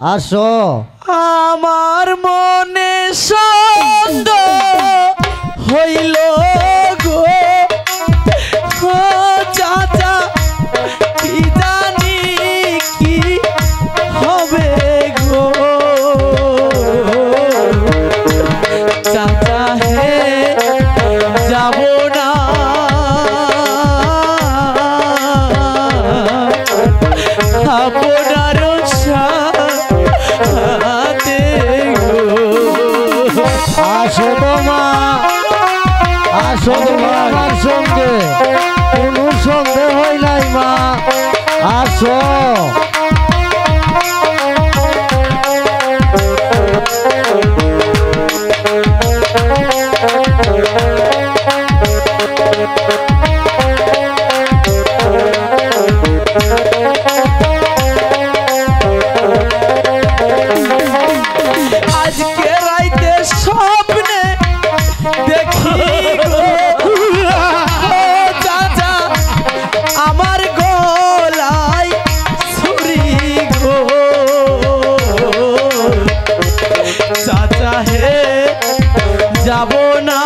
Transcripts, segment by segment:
আসো আমার মনে সন্দেহ হইল গো চাচা কি জানি কি হবে গো চাচা হে যাব না আপনার সাথে গো আসো তো মা আসো তুমি আমার সঙ্গে কোনো সন্দেহ হয় নাই মা আসো আজকে রাইতে স্বপ্নে দেখি গো চাচা আমার গলায় ছুরি গো চাচা হে যাব না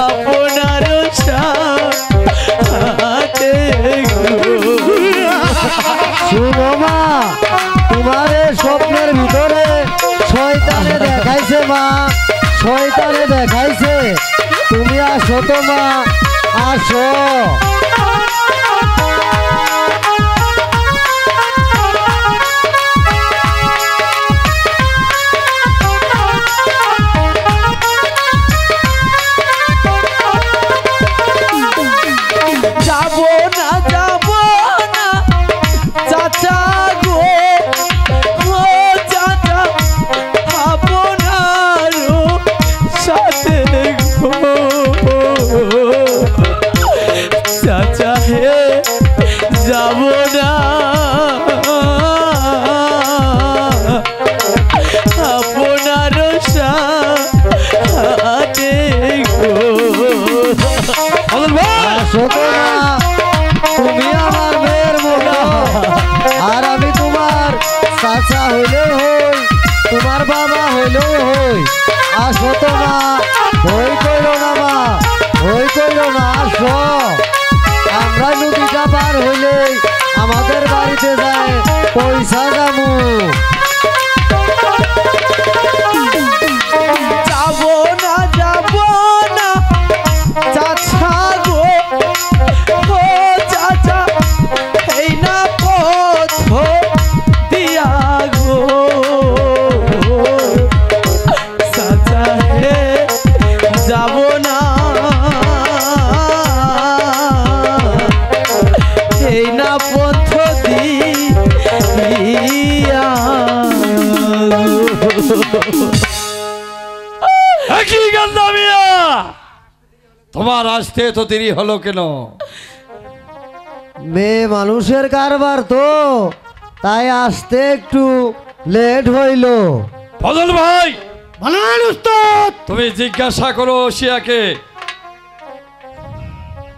আপনার সাথে শুনো মা তোমার স্বপ্নের ভিতরে শয়তানে দেখাইছে মা শয়তানে দেখাইছে তুমি আসো তো মা আসো যাব না চাচা গো ও চাচা আপনার সাথে গো চাচা হে যাব না আপনার সাথে গো আসো তো মা তুমি আমার মেয়ের মতো আর আমি তোমার চাচা হইলেও হই তোমার বাবা হইলেও হই আসো তো মা ভয় করো না মা ভয় করো না আসো আমরা নদীটা পার হইলেই আমাদের বাড়িতে যায় পয়সা যাবো যাব না চাচা গো ও চাচা এই না পথ দিয়া গো চাচা হে যাব না এই না পথ দিয়া কি গান্দা মিয়া তোমার আসতে তো দেরি হলো কেন? মেয়ে মানুষের কারবার তো তাই আসতে একটু লেট হইল। ফজল ভাই বলেন উস্তাদ। তুমি জিজ্ঞাসা করো শিয়াকে